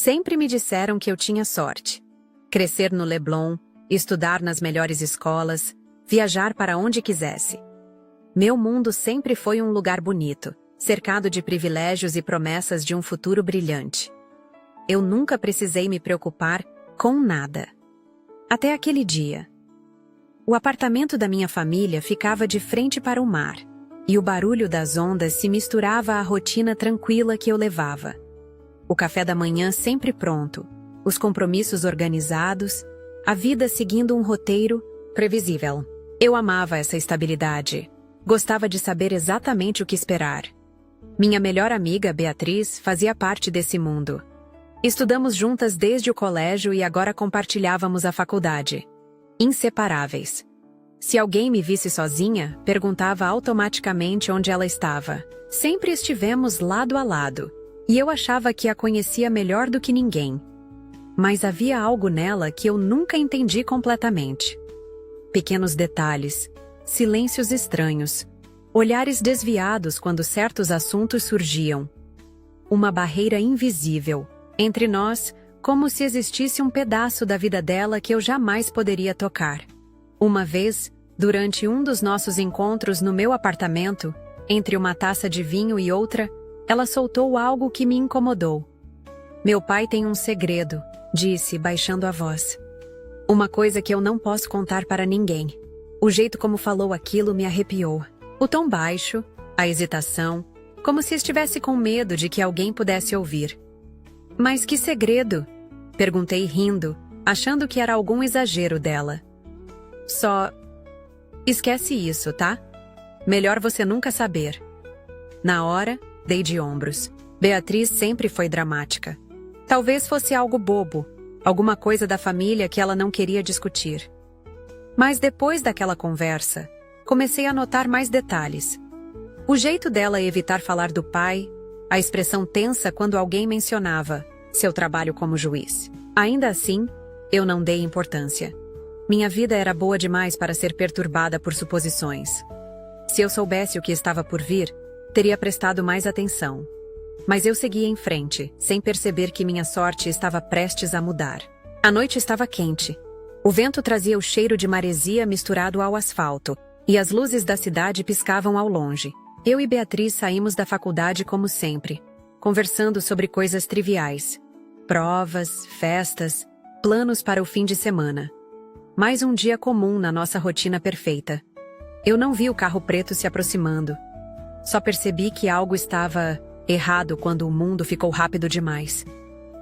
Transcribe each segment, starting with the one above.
Sempre me disseram que eu tinha sorte. Crescer no Leblon, estudar nas melhores escolas, viajar para onde quisesse. Meu mundo sempre foi um lugar bonito, cercado de privilégios e promessas de um futuro brilhante. Eu nunca precisei me preocupar com nada. Até aquele dia. O apartamento da minha família ficava de frente para o mar, e o barulho das ondas se misturava à rotina tranquila que eu levava. O café da manhã sempre pronto, os compromissos organizados, a vida seguindo um roteiro previsível. Eu amava essa estabilidade. Gostava de saber exatamente o que esperar. Minha melhor amiga, Beatriz, fazia parte desse mundo. Estudamos juntas desde o colégio e agora compartilhávamos a faculdade. Inseparáveis. Se alguém me visse sozinha, perguntava automaticamente onde ela estava. Sempre estivemos lado a lado, e eu achava que a conhecia melhor do que ninguém. Mas havia algo nela que eu nunca entendi completamente. Pequenos detalhes, silêncios estranhos, olhares desviados quando certos assuntos surgiam. Uma barreira invisível entre nós, como se existisse um pedaço da vida dela que eu jamais poderia tocar. Uma vez, durante um dos nossos encontros no meu apartamento, entre uma taça de vinho e outra, ela soltou algo que me incomodou. Meu pai tem um segredo, disse, baixando a voz. Uma coisa que eu não posso contar para ninguém. O jeito como falou aquilo me arrepiou. O tom baixo, a hesitação, como se estivesse com medo de que alguém pudesse ouvir. Mas que segredo? Perguntei rindo, achando que era algum exagero dela. Só... esquece isso, tá? Melhor você nunca saber. Na hora, dei de ombros. Beatriz sempre foi dramática. Talvez fosse algo bobo, alguma coisa da família que ela não queria discutir. Mas depois daquela conversa, comecei a notar mais detalhes. O jeito dela evitar falar do pai, a expressão tensa quando alguém mencionava seu trabalho como juiz. Ainda assim, eu não dei importância. Minha vida era boa demais para ser perturbada por suposições. Se eu soubesse o que estava por vir, teria prestado mais atenção. Mas eu seguia em frente, sem perceber que minha sorte estava prestes a mudar. A noite estava quente. O vento trazia o cheiro de maresia misturado ao asfalto, e as luzes da cidade piscavam ao longe. Eu e Beatriz saímos da faculdade como sempre, conversando sobre coisas triviais. Provas, festas, planos para o fim de semana. Mais um dia comum na nossa rotina perfeita. Eu não vi o carro preto se aproximando. Só percebi que algo estava errado quando o mundo ficou rápido demais.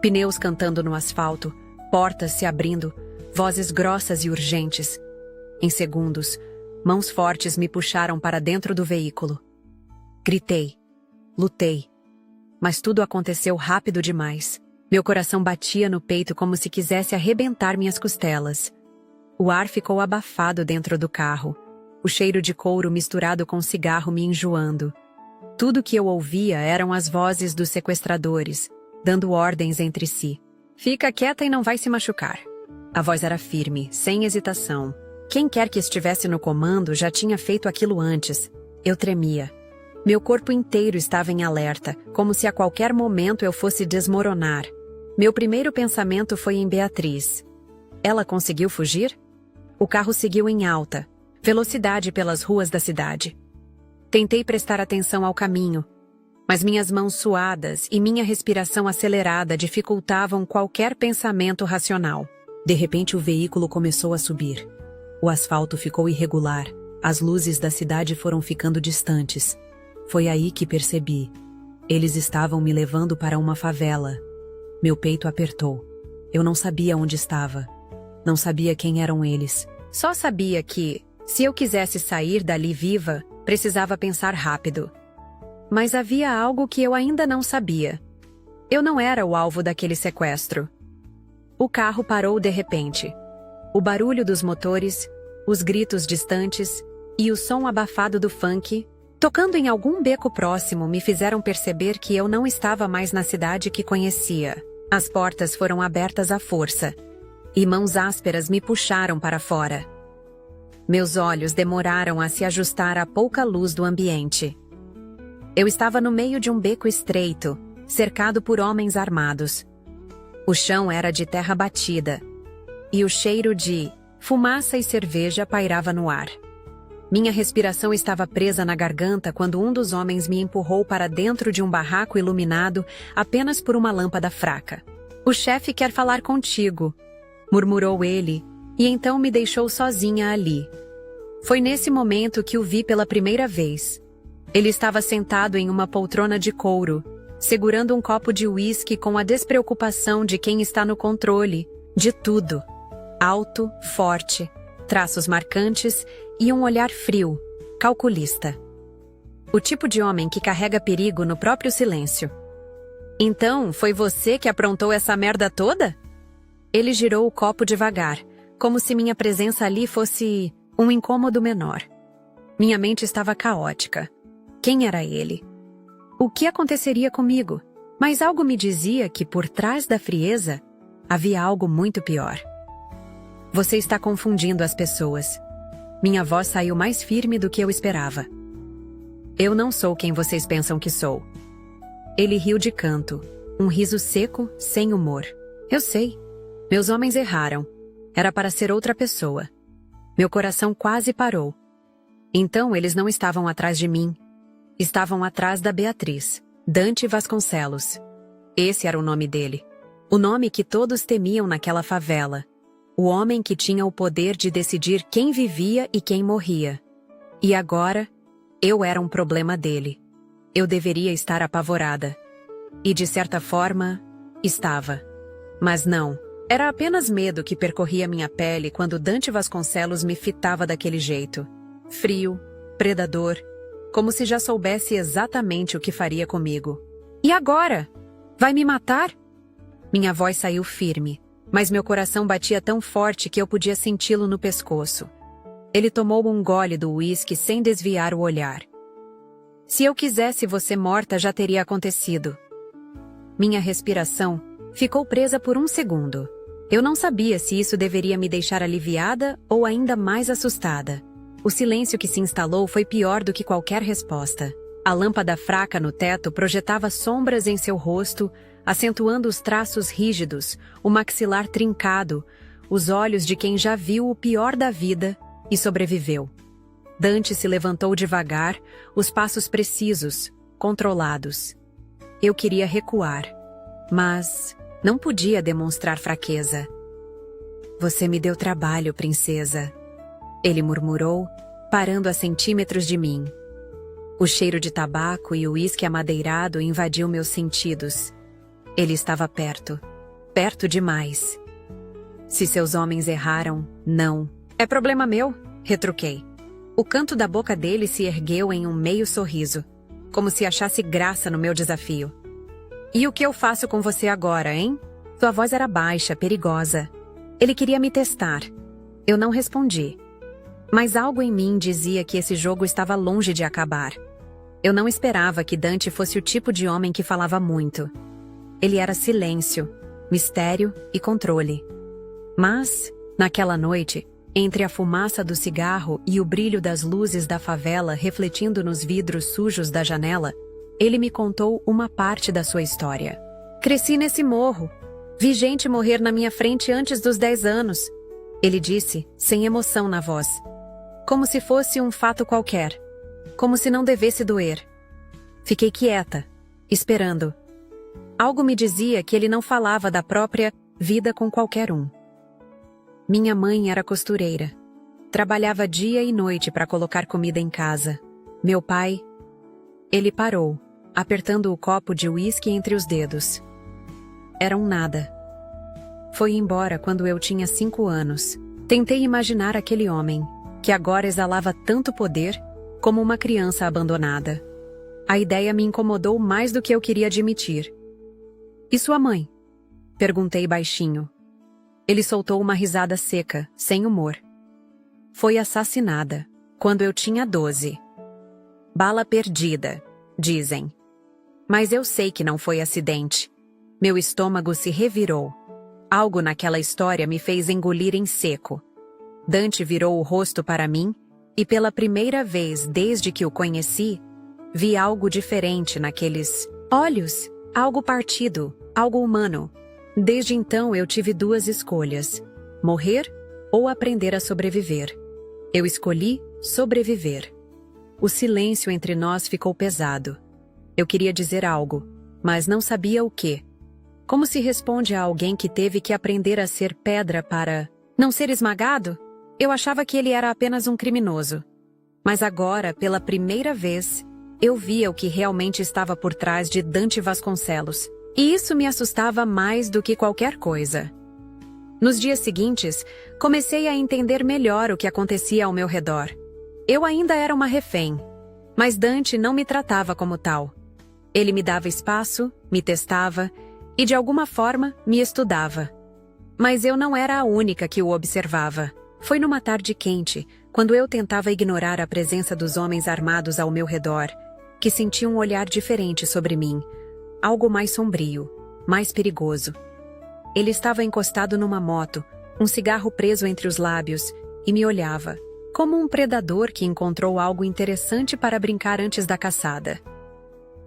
Pneus cantando no asfalto, portas se abrindo, vozes grossas e urgentes. Em segundos, mãos fortes me puxaram para dentro do veículo. Gritei. Lutei. Mas tudo aconteceu rápido demais. Meu coração batia no peito como se quisesse arrebentar minhas costelas. O ar ficou abafado dentro do carro. O cheiro de couro misturado com cigarro me enjoando. Tudo que eu ouvia eram as vozes dos sequestradores, dando ordens entre si. Fica quieta e não vai se machucar. A voz era firme, sem hesitação. Quem quer que estivesse no comando já tinha feito aquilo antes. Eu tremia. Meu corpo inteiro estava em alerta, como se a qualquer momento eu fosse desmoronar. Meu primeiro pensamento foi em Beatriz. Ela conseguiu fugir? O carro seguiu em alta velocidade pelas ruas da cidade. Tentei prestar atenção ao caminho, mas minhas mãos suadas e minha respiração acelerada dificultavam qualquer pensamento racional. De repente, o veículo começou a subir. O asfalto ficou irregular, as luzes da cidade foram ficando distantes. Foi aí que percebi. Eles estavam me levando para uma favela. Meu peito apertou. Eu não sabia onde estava. Não sabia quem eram eles. Só sabia que, se eu quisesse sair dali viva, precisava pensar rápido. Mas havia algo que eu ainda não sabia. Eu não era o alvo daquele sequestro. O carro parou de repente. O barulho dos motores, os gritos distantes e o som abafado do funk, tocando em algum beco próximo, me fizeram perceber que eu não estava mais na cidade que conhecia. As portas foram abertas à força, e mãos ásperas me puxaram para fora. Meus olhos demoraram a se ajustar à pouca luz do ambiente. Eu estava no meio de um beco estreito, cercado por homens armados. O chão era de terra batida, e o cheiro de fumaça e cerveja pairava no ar. Minha respiração estava presa na garganta quando um dos homens me empurrou para dentro de um barraco iluminado apenas por uma lâmpada fraca. "O chefe quer falar contigo", murmurou ele, e então me deixou sozinha ali. Foi nesse momento que o vi pela primeira vez. Ele estava sentado em uma poltrona de couro, segurando um copo de uísque com a despreocupação de quem está no controle de tudo. Alto, forte, traços marcantes e um olhar frio, calculista. O tipo de homem que carrega perigo no próprio silêncio. "Então, foi você que aprontou essa merda toda?" Ele girou o copo devagar, como se minha presença ali fosse um incômodo menor. Minha mente estava caótica. Quem era ele? O que aconteceria comigo? Mas algo me dizia que por trás da frieza havia algo muito pior. "Você está confundindo as pessoas." Minha voz saiu mais firme do que eu esperava. "Eu não sou quem vocês pensam que sou." Ele riu de canto, um riso seco, sem humor. "Eu sei. Meus homens erraram. Era para ser outra pessoa." Meu coração quase parou. Então eles não estavam atrás de mim. Estavam atrás da Beatriz, Dante Vasconcelos. Esse era o nome dele. O nome que todos temiam naquela favela. O homem que tinha o poder de decidir quem vivia e quem morria. E agora, eu era um problema dele. Eu deveria estar apavorada. E de certa forma, estava. Mas não. Era apenas medo que percorria minha pele quando Dante Vasconcelos me fitava daquele jeito. Frio, predador, como se já soubesse exatamente o que faria comigo. "E agora? Vai me matar?" Minha voz saiu firme, mas meu coração batia tão forte que eu podia senti-lo no pescoço. Ele tomou um gole do uísque sem desviar o olhar. "Se eu quisesse você morta, já teria acontecido." Minha respiração ficou presa por um segundo. Eu não sabia se isso deveria me deixar aliviada ou ainda mais assustada. O silêncio que se instalou foi pior do que qualquer resposta. A lâmpada fraca no teto projetava sombras em seu rosto, acentuando os traços rígidos, o maxilar trincado, os olhos de quem já viu o pior da vida e sobreviveu. Dante se levantou devagar, os passos precisos, controlados. Eu queria recuar, mas não podia demonstrar fraqueza. "Você me deu trabalho, princesa." Ele murmurou, parando a centímetros de mim. O cheiro de tabaco e o uísque amadeirado invadiu meus sentidos. Ele estava perto. Perto demais. "Se seus homens erraram, não. É problema meu", retruquei. O canto da boca dele se ergueu em um meio sorriso, como se achasse graça no meu desafio. "E o que eu faço com você agora, hein?" Sua voz era baixa, perigosa. Ele queria me testar. Eu não respondi. Mas algo em mim dizia que esse jogo estava longe de acabar. Eu não esperava que Dante fosse o tipo de homem que falava muito. Ele era silêncio, mistério e controle. Mas, naquela noite, entre a fumaça do cigarro e o brilho das luzes da favela refletindo nos vidros sujos da janela, ele me contou uma parte da sua história. "Cresci nesse morro. Vi gente morrer na minha frente antes dos 10 anos. Ele disse, sem emoção na voz. Como se fosse um fato qualquer. Como se não devesse doer. Fiquei quieta, esperando. Algo me dizia que ele não falava da própria vida com qualquer um. Minha mãe era costureira. Trabalhava dia e noite para colocar comida em casa. Meu pai... Ele parou, apertando o copo de uísque entre os dedos. Era um nada. Foi embora quando eu tinha 5 anos. Tentei imaginar aquele homem, que agora exalava tanto poder, como uma criança abandonada. A ideia me incomodou mais do que eu queria admitir. "E sua mãe?" Perguntei baixinho. Ele soltou uma risada seca, sem humor. "Foi assassinada, quando eu tinha 12. Bala perdida, dizem. Mas eu sei que não foi acidente. Meu estômago se revirou. Algo naquela história me fez engolir em seco. Dante virou o rosto para mim, e pela primeira vez desde que o conheci, vi algo diferente naqueles olhos, algo partido, algo humano. Desde então eu tive duas escolhas: morrer ou aprender a sobreviver. Eu escolhi sobreviver. O silêncio entre nós ficou pesado. Eu queria dizer algo, mas não sabia o quê. Como se responde a alguém que teve que aprender a ser pedra para não ser esmagado? Eu achava que ele era apenas um criminoso. Mas agora, pela primeira vez, eu via o que realmente estava por trás de Dante Vasconcelos. E isso me assustava mais do que qualquer coisa. Nos dias seguintes, comecei a entender melhor o que acontecia ao meu redor. Eu ainda era uma refém, mas Dante não me tratava como tal. Ele me dava espaço, me testava e, de alguma forma, me estudava. Mas eu não era a única que o observava. Foi numa tarde quente, quando eu tentava ignorar a presença dos homens armados ao meu redor, que senti um olhar diferente sobre mim, algo mais sombrio, mais perigoso. Ele estava encostado numa moto, um cigarro preso entre os lábios, e me olhava, como um predador que encontrou algo interessante para brincar antes da caçada.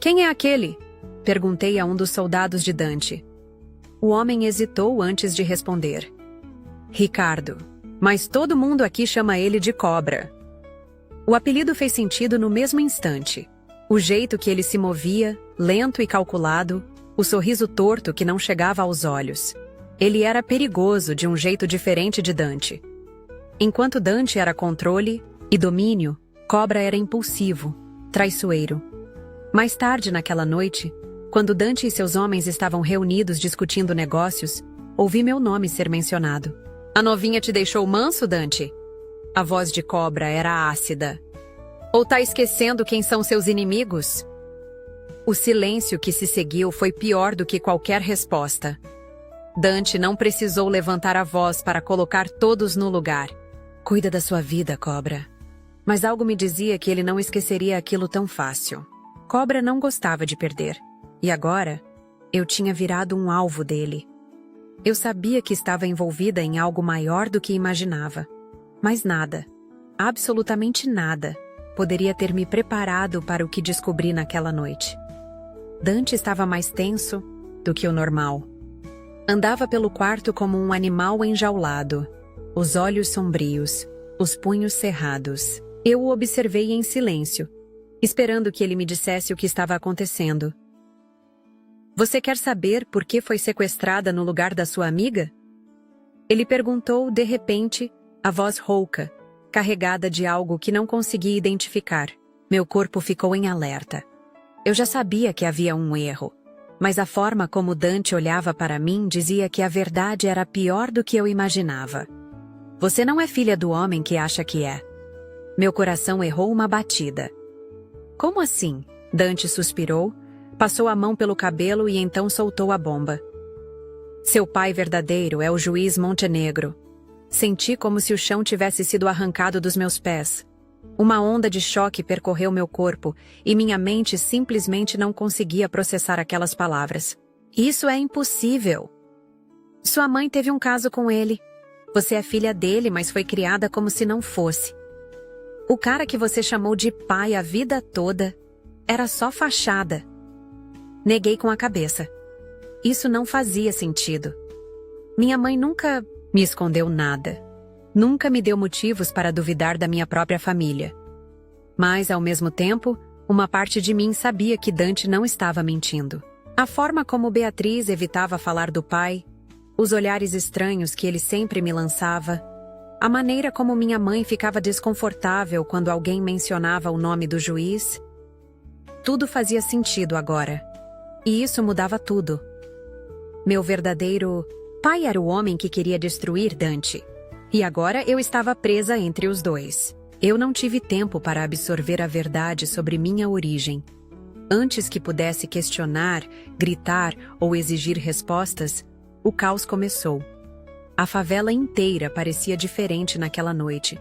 "Quem é aquele?" perguntei a um dos soldados de Dante. O homem hesitou antes de responder. "Ricardo, mas todo mundo aqui chama ele de Cobra." O apelido fez sentido no mesmo instante. O jeito que ele se movia, lento e calculado, o sorriso torto que não chegava aos olhos. Ele era perigoso de um jeito diferente de Dante. Enquanto Dante era controle e domínio, Cobra era impulsivo, traiçoeiro. Mais tarde naquela noite, quando Dante e seus homens estavam reunidos discutindo negócios, ouvi meu nome ser mencionado. "A novinha te deixou manso, Dante?" A voz de Cobra era ácida. "Ou tá esquecendo quem são seus inimigos?" O silêncio que se seguiu foi pior do que qualquer resposta. Dante não precisou levantar a voz para colocar todos no lugar. "Cuida da sua vida, Cobra." Mas algo me dizia que ele não esqueceria aquilo tão fácil. Cobra não gostava de perder. E agora, eu tinha virado um alvo dele. Eu sabia que estava envolvida em algo maior do que imaginava. Mas nada, absolutamente nada, poderia ter me preparado para o que descobri naquela noite. Dante estava mais tenso do que o normal. Andava pelo quarto como um animal enjaulado, os olhos sombrios, os punhos cerrados. Eu o observei em silêncio, esperando que ele me dissesse o que estava acontecendo. "Você quer saber por que foi sequestrada no lugar da sua amiga?" Ele perguntou de repente, a voz rouca, carregada de algo que não conseguia identificar. Meu corpo ficou em alerta. Eu já sabia que havia um erro, mas a forma como Dante olhava para mim dizia que a verdade era pior do que eu imaginava. "Você não é filha do homem que acha que é." Meu coração errou uma batida. "Como assim?" Dante suspirou, passou a mão pelo cabelo e então soltou a bomba. "Seu pai verdadeiro é o juiz Montenegro." Senti como se o chão tivesse sido arrancado dos meus pés. Uma onda de choque percorreu meu corpo e minha mente simplesmente não conseguia processar aquelas palavras. "Isso é impossível. Sua mãe teve um caso com ele. Você é filha dele, mas foi criada como se não fosse. O cara que você chamou de pai a vida toda era só fachada." Neguei com a cabeça. Isso não fazia sentido. Minha mãe nunca me escondeu nada. Nunca me deu motivos para duvidar da minha própria família. Mas, ao mesmo tempo, uma parte de mim sabia que Dante não estava mentindo. A forma como Beatriz evitava falar do pai, os olhares estranhos que ele sempre me lançava, a maneira como minha mãe ficava desconfortável quando alguém mencionava o nome do juiz, tudo fazia sentido agora. E isso mudava tudo. Meu verdadeiro pai era o homem que queria destruir Dante. E agora eu estava presa entre os dois. Eu não tive tempo para absorver a verdade sobre minha origem. Antes que pudesse questionar, gritar ou exigir respostas, o caos começou. A favela inteira parecia diferente naquela noite.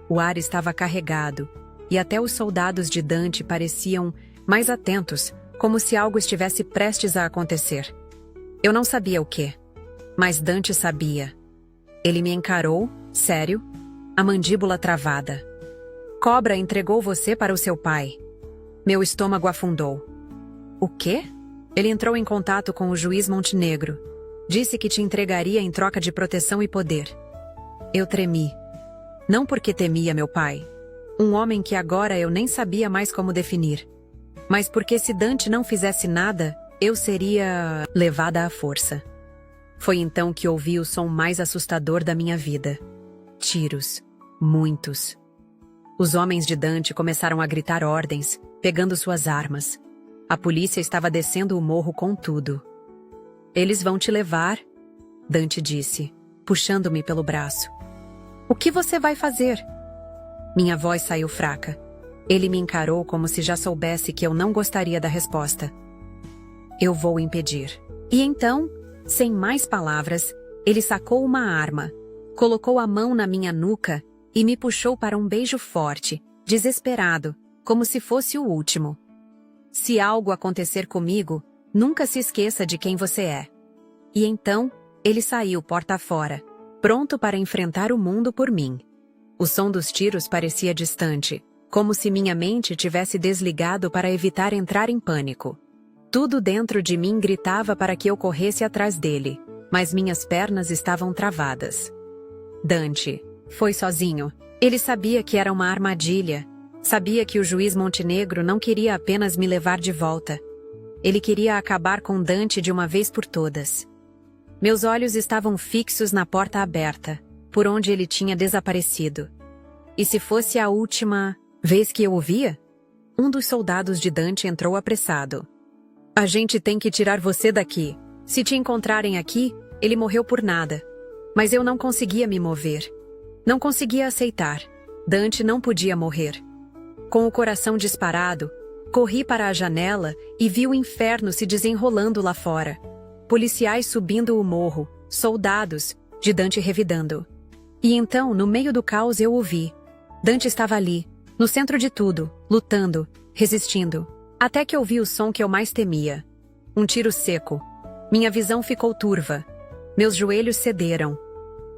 O ar estava carregado, e até os soldados de Dante pareciam mais atentos, como se algo estivesse prestes a acontecer. Eu não sabia o quê, mas Dante sabia. Ele me encarou, sério, a mandíbula travada. "Cobra entregou você para o seu pai." Meu estômago afundou. "O quê?" Ele entrou em contato com o juiz Montenegro. Disse que te entregaria em troca de proteção e poder. Eu tremi. Não porque temia meu pai, um homem que agora eu nem sabia mais como definir, mas porque se Dante não fizesse nada, eu seria levada à força. Foi então que ouvi o som mais assustador da minha vida. Tiros. Muitos. Os homens de Dante começaram a gritar ordens, pegando suas armas. A polícia estava descendo o morro com tudo. Eles vão te levar, Dante disse, puxando-me pelo braço. O que você vai fazer? Minha voz saiu fraca. Ele me encarou como se já soubesse que eu não gostaria da resposta. Eu vou impedir. E então, sem mais palavras, ele sacou uma arma, colocou a mão na minha nuca e me puxou para um beijo forte, desesperado, como se fosse o último. Se algo acontecer comigo, nunca se esqueça de quem você é. E então, ele saiu porta fora, pronto para enfrentar o mundo por mim. O som dos tiros parecia distante, como se minha mente tivesse desligado para evitar entrar em pânico. Tudo dentro de mim gritava para que eu corresse atrás dele, mas minhas pernas estavam travadas. Dante foi sozinho. Ele sabia que era uma armadilha. Sabia que o juiz Montenegro não queria apenas me levar de volta. Ele queria acabar com Dante de uma vez por todas. Meus olhos estavam fixos na porta aberta, por onde ele tinha desaparecido. E se fosse a última vez que eu o via? Um dos soldados de Dante entrou apressado. A gente tem que tirar você daqui. Se te encontrarem aqui, ele morreu por nada. Mas eu não conseguia me mover. Não conseguia aceitar. Dante não podia morrer. Com o coração disparado, corri para a janela e vi o inferno se desenrolando lá fora. Policiais subindo o morro, soldados, de Dante revidando. E então, no meio do caos, eu o vi. Dante estava ali, no centro de tudo, lutando, resistindo. Até que ouvi o som que eu mais temia. Um tiro seco. Minha visão ficou turva. Meus joelhos cederam.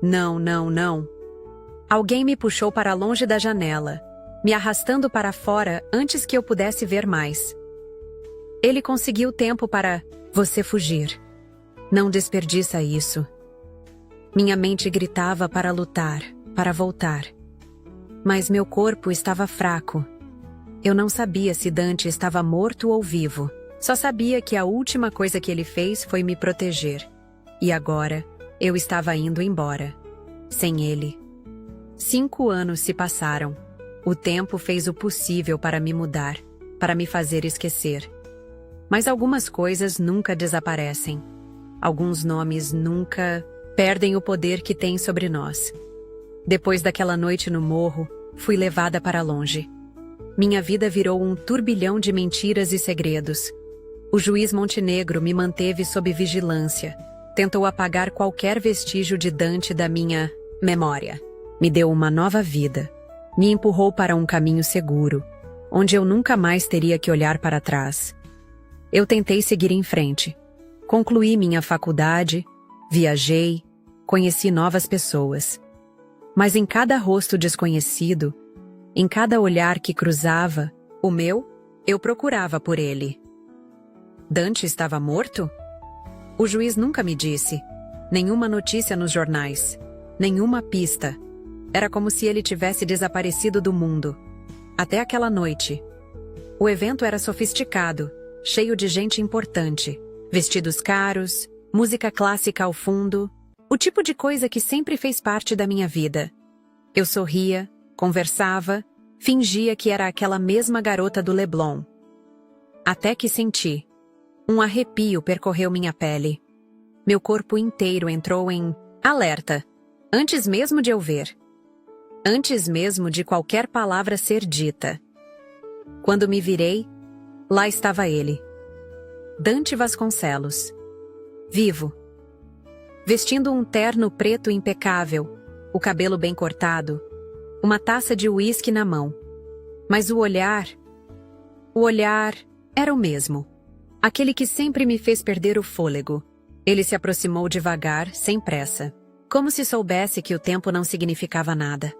Não, não, não. Alguém me puxou para longe da janela, me arrastando para fora antes que eu pudesse ver mais. Ele conseguiu tempo para você fugir. Não desperdiça isso. Minha mente gritava para lutar, para voltar. Mas meu corpo estava fraco. Eu não sabia se Dante estava morto ou vivo. Só sabia que a última coisa que ele fez foi me proteger. E agora, eu estava indo embora. Sem ele. 5 anos se passaram. O tempo fez o possível para me mudar, para me fazer esquecer. Mas algumas coisas nunca desaparecem. Alguns nomes nunca perdem o poder que têm sobre nós. Depois daquela noite no morro, fui levada para longe. Minha vida virou um turbilhão de mentiras e segredos. O juiz Montenegro me manteve sob vigilância. Tentou apagar qualquer vestígio de Dante da minha memória. Me deu uma nova vida. Me empurrou para um caminho seguro, onde eu nunca mais teria que olhar para trás. Eu tentei seguir em frente. Concluí minha faculdade, viajei, conheci novas pessoas. Mas em cada rosto desconhecido, em cada olhar que cruzava, o meu, eu procurava por ele. Dante estava morto? O juiz nunca me disse. Nenhuma notícia nos jornais. Nenhuma pista. Era como se ele tivesse desaparecido do mundo. Até aquela noite. O evento era sofisticado, cheio de gente importante. Vestidos caros, música clássica ao fundo. O tipo de coisa que sempre fez parte da minha vida. Eu sorria, conversava, fingia que era aquela mesma garota do Leblon. Até que senti. Um arrepio percorreu minha pele. Meu corpo inteiro entrou em alerta, antes mesmo de eu ver. Antes mesmo de qualquer palavra ser dita. Quando me virei, lá estava ele. Dante Vasconcelos. Vivo. Vestindo um terno preto impecável, o cabelo bem cortado, uma taça de uísque na mão. Mas o olhar era o mesmo. Aquele que sempre me fez perder o fôlego. Ele se aproximou devagar, sem pressa, como se soubesse que o tempo não significava nada.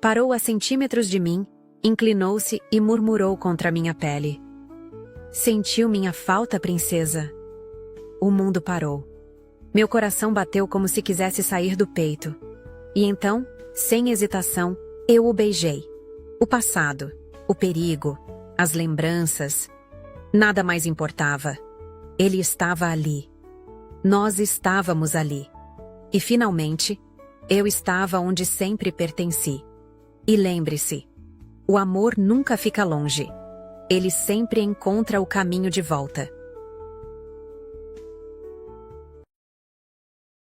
Parou a centímetros de mim, inclinou-se e murmurou contra minha pele. Sentiu minha falta, princesa? O mundo parou. Meu coração bateu como se quisesse sair do peito. E então, sem hesitação, eu o beijei. O passado, o perigo, as lembranças. Nada mais importava. Ele estava ali. Nós estávamos ali. E finalmente, eu estava onde sempre pertenci. E lembre-se, o amor nunca fica longe. Ele sempre encontra o caminho de volta.